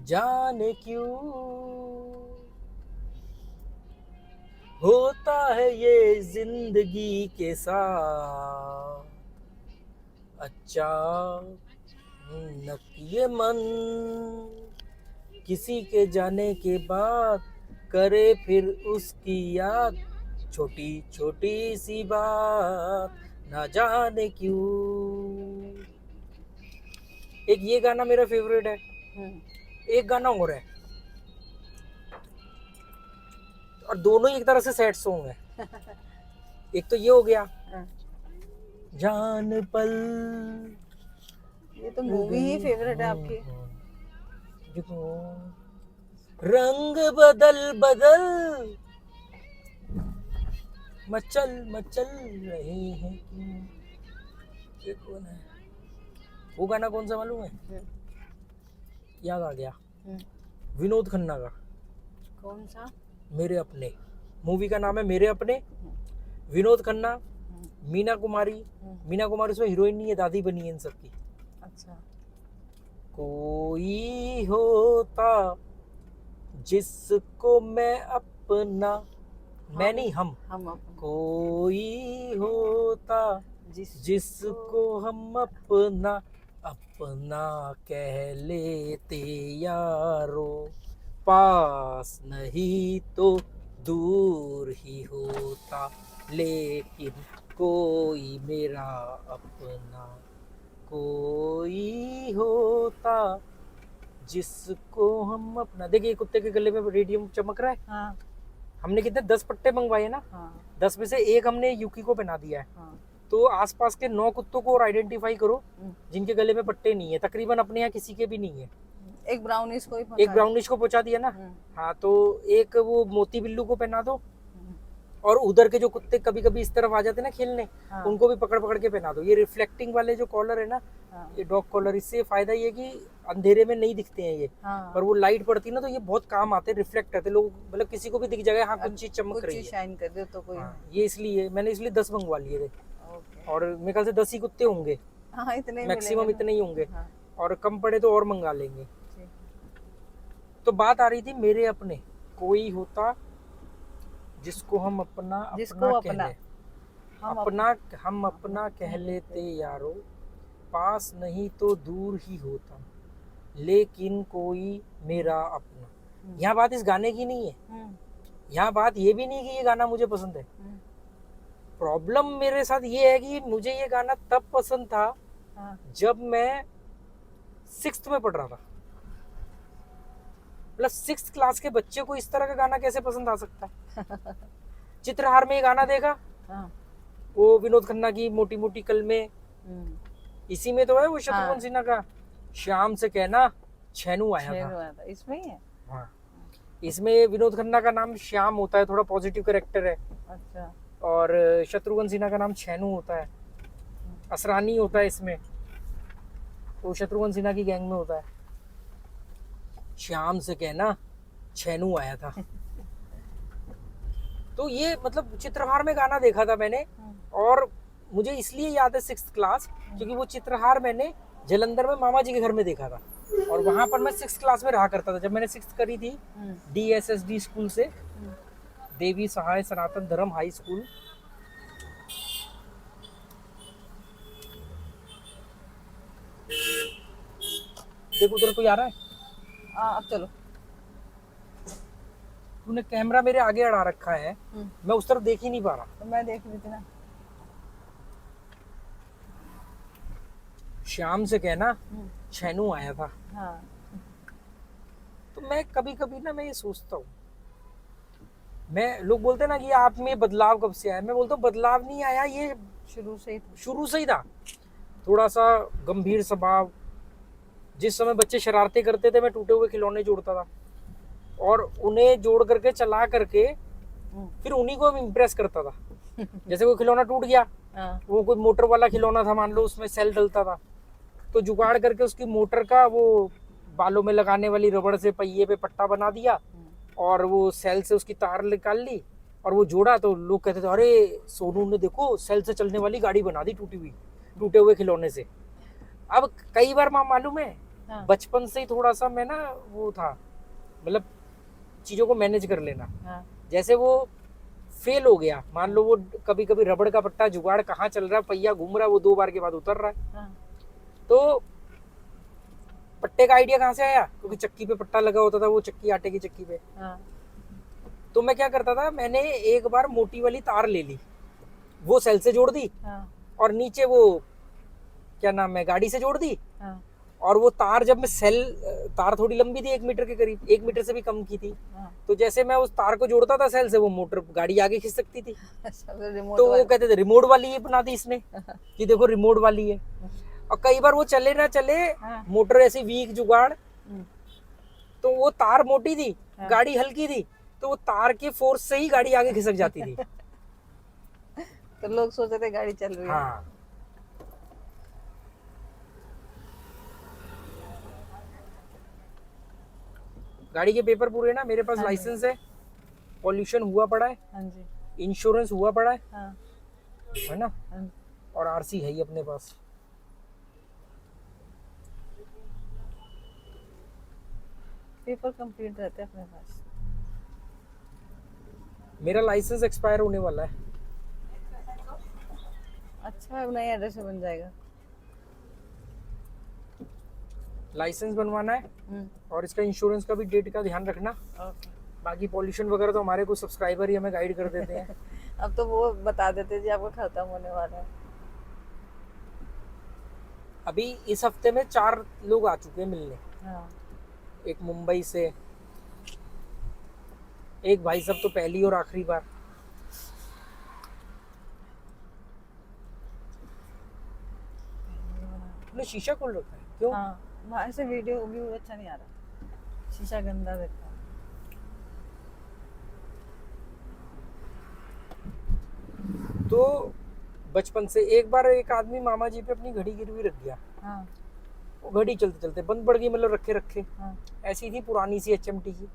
जाने क्यों होता है ये जिंदगी के साथ अचानक ये मन किसी के जाने के बाद करे फिर उसकी याद छोटी छोटी सी बात ना जाने क्यों। एक ये गाना मेरा फेवरेट है। एक गाना और है और दोनों ही एक तरह से सैड सॉन्ग है। एक तो ये हो गया जान पल, ये तो मूवी ही फेवरेट है आपकी। देखो रंग बदल बदल मचल मचल रहे हैं क्यों। ये कौन है? वो गाना कौन सा मालूम है? याद आ गया, विनोद खन्ना का। कौन सा? मेरे अपने। मूवी का नाम है मेरे अपने। विनोद खन्ना, मीना कुमारी। मीना कुमारी उसमें हीरोइन नहीं है, दादी बनी है इन सबकी। अच्छा। कोई होता जिसको मैं अपना, मैं नहीं हम अपना। कोई होता जिसको हम अपना अपना कह लेते यारो, पास नहीं तो दूर ही होता लेकिन कोई मेरा अपना कोई होता जिसको हम अपना। देखिए कुत्ते के गले में रेडियम चमक रहा है। हाँ। हमने कितने 10 पट्टे मंगवाए ना। 10 में से एक हमने यूकी को पहना दिया है। तो आसपास के 9 कुत्तों को और आइडेंटिफाई करो जिनके गले में पट्टे नहीं है। तकरीबन अपने यहाँ किसी के भी नहीं है। एक ब्राउनिश को पहुंचा दिया ना। हाँ, तो एक वो मोती बिल्लू को पहना दो और उधर के जो कुत्ते कभी कभी इस तरफ आ जाते ना खेलने, उनको भी पकड़ पकड़ के पहना दो। ये रिफ्लेक्टिंग वाले जो कॉलर है ना, ये डॉग कॉलर, इससे फायदा ये कि अंधेरे में नहीं दिखते हैं ये। पर वो लाइट पड़ती है ना तो ये बहुत काम आते हैं, रिफ्लेक्ट करते लोग, मतलब किसी को भी दिख जाएगा हाँ कुछ चीज चमक रही है, शाइन कर दे तो कोई। ये इसलिए मैंने 10 मंगवा लिए थे। और मेरे ख्याल से 10 ही कुत्ते होंगे, इतने मैक्सिमम इतने ही होंगे। और कम पड़े तो और मंगा लेंगे। तो बात आ रही थी मेरे अपने। कोई होता जिसको हम अपना हम अपना कह लेते यारो, पास नहीं तो दूर ही होता लेकिन कोई मेरा अपना। यहाँ बात इस गाने की नहीं है, यहाँ बात ये भी नहीं कि ये गाना मुझे पसंद है। प्रॉब्लम मेरे साथ ये है कि मुझे ये गाना तब पसंद था जब मैं 6th में पढ़ रहा था। मतलब 6th क्लास के बच्चे को इस तरह का गाना कैसे पसंद आ सकता है। चित्रहार में ये गाना देखा, वो विनोद खन्ना की मोटी मोटी कलमें, इसी में तो है वो शत्रुघ्न सिन्हा का श्याम से कहना छेनू आया था। इसमें ही है। हाँ, इसमें विनोद खन्ना का नाम श्याम होता है, थोड़ा पॉजिटिव कैरेक्टर है। अच्छा। और शत्रुघ्न सिन्हा का नाम छेनू होता है, असरानी होता है इसमें, वो शत्रुघ्न सिन्हा की गैंग में होता है। श्याम से कहना छेनू आया था। तो ये मतलब चित्रहार में गाना देखा था मैंने, और मुझे इसलिए याद है 6th क्लास क्योंकि वो चित्रहार मैंने जलंधर में मामा जी के घर में देखा था। और वहां पर मैं 6th क्लास में रहा करता था जब मैंने 6th करी थी DSSD स्कूल से, देवी सहाय सनातन धर्म हाई स्कूल। देखो उधर कोई आ रहा है। अब चलो। तूने कैमरा मेरे आगे अड़ा रखा है, मैं उस तरफ देख ही नहीं पा रहा। तो मैं देख रही थी ना। श्याम से कहना छेनू आया था। तो मैं कभी कभी ना मैं ये सोचता हूँ, मैं लोग बोलते हैं ना कि आप में बदलाव कब से आया, मैं बोलता हूँ बदलाव नहीं आया, ये शुरू से ही था। थोड़ा सा गंभीर स्वभाव, जिस समय बच्चे शरारतें करते थे मैं टूटे हुए खिलौने जोड़ता था और उन्हें जोड़ करके चला करके फिर उन्हीं को इम्प्रेस करता था। जैसे कोई खिलौना टूट गया, वो कोई मोटर वाला खिलौना था मान लो, उसमें सेल डलता था, तो जुगाड़ करके उसकी मोटर का वो बालों में लगाने वाली रबड़ से पहिए पे पट्टा बना दिया और वो सेल से उसकी तार निकाल ली और वो जोड़ा। तो लोग कहते थे अरे सोनू ने देखो सेल से चलने वाली गाड़ी बना दी टूटे हुए खिलौने से। अब कई बार मालूम है हाँ। बचपन से ही थोड़ा सा मैं ना वो था, मतलब चीजों को मैनेज कर लेना। हाँ। जैसे वो फेल हो गया, मान लो वो कभी कभी रबड़ का पट्टा जुगाड़ कहाँ चल रहा है, पहिया घूम रहा है, वो 2 बार के बाद उतर रहा है, हाँ। तो पट्टे का आइडिया कहाँ से आया, क्योंकि चक्की पे पट्टा लगा होता था, वो चक्की आटे की चक्की पे। हाँ। तो मैं क्या करता था, मैंने एक बार मोटी वाली तार ले ली, वो सेल से जोड़ दी, हाँ। और नीचे वो क्या नाम है गाड़ी से जोड़ दी, हाँ। और वो तार जब मैं सेल, तार थोड़ी लंबी थी 1 मीटर के करीब, 1 मीटर से भी कम की थी, हाँ। तो जैसे मैं उस तार को जोड़ता था सेल से, वो मोटर गाड़ी आगे खींच सकती थी। अच्छा, तो रिमोट तो वो वाला। कहते थे रिमोट वाली ये बना दी इसने, कि देखो रिमोट वाली है। और कई बार वो चले ना चले, हाँ। मोटर ऐसी वीक जुगाड़, हम्म। तो वो तार मोटी थी, हाँ। गाड़ी हल्की थी, तो वो तार के फोर्स से ही गाड़ी आगे खिसक जाती थी। तो लोग सोचते थे गाड़ी चल रही है। हाँ, गाड़ी के पेपर पूरे ना मेरे पास, हाँ जी। लाइसेंस है, पॉल्यूशन हुआ पड़ा है, हाँ जी। इंश्योरेंस हुआ पड़ा हाँ। है ना, हाँ जी। और आरसी है ही अपने पास। पेपर कंप्लीट रहते हैं अपने पास। मेरा लाइसेंस एक्सपायर होने वाला है। अच्छा, अब नए एड्रेस में बन जाएगा। लाइसेंस बनवाना है, हम्म। और इसका इंश्योरेंस का भी डेट का ध्यान रखना। ओके। बाकी पॉल्यूशन वगैरह तो हमारे कुछ सब्सक्राइबर ही हमें गाइड कर देते हैं। अब तो वो बता देते जी आपका खत्म होने वाला है। अभी इस हफ्ते में 4 लोग आ चुके हैं मिलने, हाँ। एक मुंबई से, एक भाई साहब तो पहली और आखिरी बार। तूने शीशा खोल रखा है क्यों? हाँ, बाहर से वीडियो व्यू अच्छा नहीं आ रहा, शीशा गंदा दिखता है। तो बचपन से एक बार एक आदमी मामा जी पे अपनी घड़ी गिरवी रख गया, हाँ। वो घड़ी चलते चलते बंद पड़ गई, मतलब रखे रखे हाँ। ऐसी थी पुरानी सी HMT की।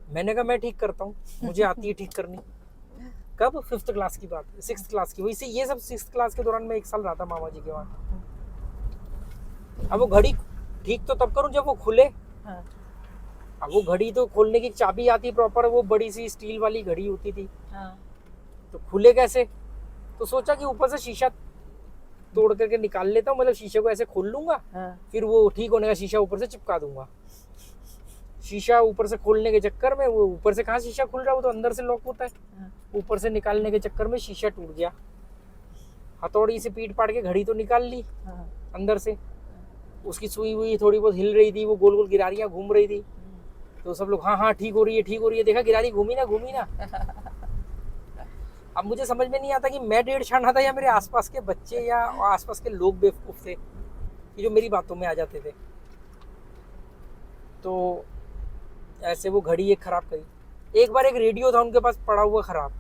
मैंने कहा मैं ठीक करता हूँ, मुझे आती है ठीक करनी। कब? 5th क्लास की बात, 6th क्लास की, वही से ये सब 6th क्लास के दौरान मैं 1 साल रहा था मामा जी के वहाँ। अब वो घड़ी ठीक तो तब करूँ जब वो खुले। हाँ। अब वो घड़ी तो खोलने की चाबी आती प्रॉपर, वो बड़ी सी स्टील वाली घड़ी होती थी, हाँ। तो खुले कैसे? तो सोचा कि ऊपर से शीशा तोड़ करके निकाल लेता हूँ, मतलब शीशे को ऐसे खोल लूंगा, हाँ। फिर वो ठीक होने का शीशा ऊपर से चिपका दूंगा। शीशा ऊपर से खोलने के चक्कर में, वो ऊपर से कहाँ शीशा खुल रहा है, वो तो अंदर से लॉक होता है, हाँ। ऊपर से निकालने के चक्कर में शीशा टूट गया। हथौड़ी से पीट पाट के घड़ी तो निकाल ली हाँ। अंदर से, उसकी सुई हुई थोड़ी बहुत हिल रही थी, वो गोल गोल गिरारियां घूम रही थी, तो सब लोग हाँ हाँ ठीक हो रही है ठीक हो रही है, देखा गिरारी घूमी ना घूमी ना। अब मुझे समझ में नहीं आता कि मैं डेढ़ छाना था या मेरे आसपास के बच्चे या आसपास के लोग बेवकूफ थे कि जो मेरी बातों में आ जाते थे। तो ऐसे वो घड़ी एक खराब करी। एक बार एक रेडियो था उनके पास पड़ा हुआ खराब,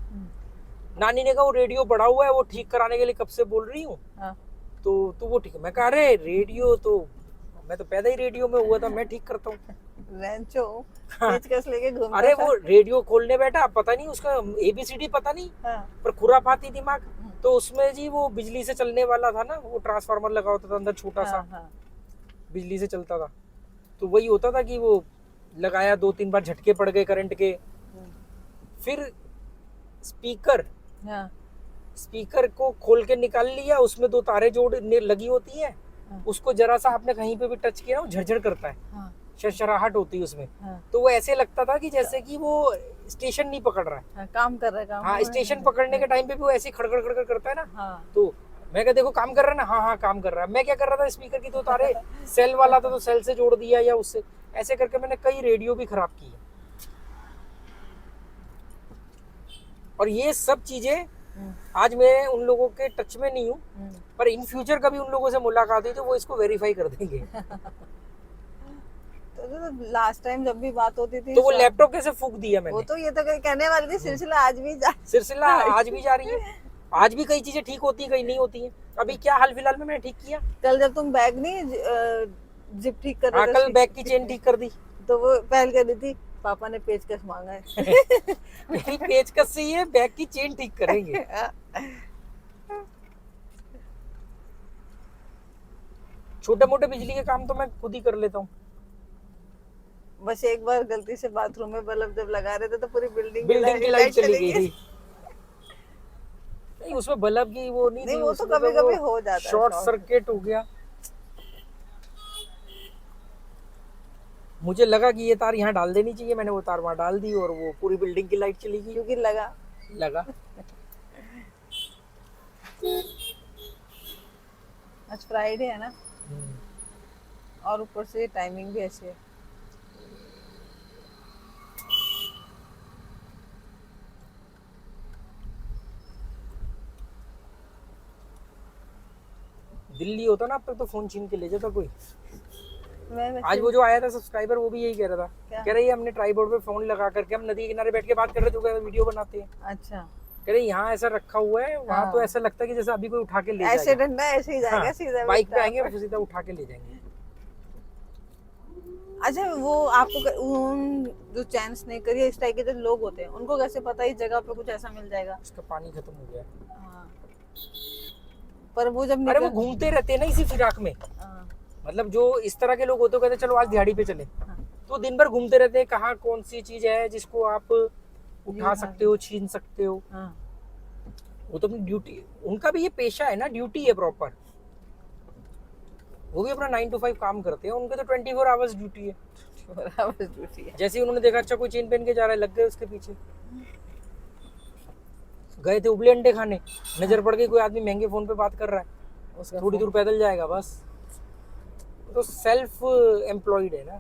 नानी ने कहा वो रेडियो पड़ा हुआ है, वो ठीक कराने के लिए कब से बोल रही हूँ, हाँ। तो वो ठीक है। मैं कहा अरे रेडियो तो मैं तो पैदा ही रेडियो में हुआ था, मैं ठीक करता हूँ। रेंचो पेचकस लेके घूमता अरे था। वो रेडियो खोलने बैठा, पता नहीं उसका ABCD पता नहीं, हाँ। पर खुरापाती दिमाग। तो उसमें जी वो बिजली से चलने वाला था ना, वो ट्रांसफार्मर लगा होता था अंदर छोटा सा, हाँ। बिजली से चलता था, तो वही होता था कि वो लगाया 2-3 बार झटके पड़ गए करंट के। फिर स्पीकर हाँ। स्पीकर को खोल के निकाल लिया, उसमें 2 तारें जोड़ने लगी होती है, उसको जरा सा आपने कहीं पे भी टच किया वो झरझर करता है, हाँ। शरशराहट होती है उसमें। हाँ। तो वो ऐसे लगता था कि जैसे कि वो स्टेशन नहीं पकड़ रहा है। हाँ, काम कर रहा है काम। हाँ, स्टेशन पकड़ने के टाइम पे भी वो ऐसे खड़खड़ खड़खड़ करता है ना। हाँ। तो मैं क्या देखो काम कर रहा है ना, हाँ हाँ काम कर रहा है। मैं क्या कर रहा था, स्पीकर की 2 तारे सेल वाला था तो सेल से जोड़ दिया, या उससे ऐसे करके मैंने कई रेडियो भी खराब की है। और ये सब चीजें आज मैं उन लोगों के टच में नहीं हूँ, पर इन फ्यूचर कभी उन लोगों से मुलाकात हुई तो वो इसको वेरीफाई कर देंगे। तो लास्ट टाइम जब भी बात होती थी तो वो लैपटॉप कैसे फूक दिया मैंने, वो तो ये तो कहने वाली थी, सिलसिला आज भी सिलसिला आज भी जारी है। आज भी कई चीजें ठीक होती है, कई नहीं होती है। अभी क्या हाल फिलहाल में मैंने ठीक किया, कल जब तुम बैग नहीं जिप ठीक कर रहे थे, कल बैग की चेन ठीक कर दी। तो वो पहल कर दी थी, पापा ने पेचकस मांगा है। मेरी पेचकस से ये बैग की चेन ठीक करेंगे। छोटे मोटे बिजली के काम तो मैं खुद ही कर लेता हूँ। बस एक बार गलती से बाथरूम में बल्ब जब लगा रहे थे तो पूरी बिल्डिंग बिल्डिंग की लाइट चली गई थी। नहीं उसमें बल्ब की वो नहीं नहीं, थी, वो तो उसमें कभी-कभी वो हो जाता है शॉर्ट शॉर्ट। सर्किट हो गया। मुझे लगा कि ये तार यहाँ डाल देनी चाहिए, मैंने वो तार वहां डाल दी और वो पूरी बिल्डिंग की लाइट चली गई। क्योंकि लगा लगा। आज फ्राइडे है ना, और ऊपर से टाइमिंग भी ऐसी है। दिल्ली होता ना अब तक तो फोन छीन के ले जाता कोई। मैं वैसे आज वो जो आया था सब्सक्राइबर वो भी यही कह रहा था, क्या? कह रही है हमने ट्राइपॉड पे फोन लगा करके हम नदी के किनारे बैठ के बात कर रहे थे तो वीडियो बनाते हैं। अच्छा कह रही यहाँ ऐसा रखा हुआ है, वहाँ हाँ। तो ऐसा लगता है कि जैसे अभी कोई उठा के ले ऐसे जाएगा। डंडा ऐसे ही जाएगा हाँ, सीधा बाइक पे बिस्तर आएंगे पर। और सीधा उठा के ले जाएंगे। अच्छा वो आपको उन जो चैन स्नेकर या इस टाइप के जो लोग होते हैं उनको कैसे पता इस जगह पे कुछ ऐसा मिल जाएगा? इसका पानी खत्म हो गया। हाँ। पर वो जब अरे वो निकल घूमते रहते हैं ना इसी फिराक में, हाँ, मतलब जो इस तरह के लोग होते हैं कहते हैं चलो आज दिहाड़ी पे चले, हाँ। तो दिन भर घूमते रहते हैं कहाँ कौन सी चीज है जिसको आप उठा ये सकते हो, छीन सकते हो। हाँ। वो तो अपनी ड्यूटी, उनका भी ये पेशा है ना, ड्यूटी है प्रॉपर। वो भी अपना 9 to 5 काम करते हैं, उनके तो 24 आवर्स ड्यूटी है। बराबर ड्यूटी है। जैसे ही उन्होंने देखा अच्छा कोई चेन पहन के जा रहा है, लग गए उसके पीछे। गए थे उबले अंडे खाने, नजर पड़ गई कोई आदमी महंगे फोन पे बात कर रहा है, उसका थोड़ी दूर पैदल जाएगा बस। तो सेल्फ एम्प्लॉयड है ना।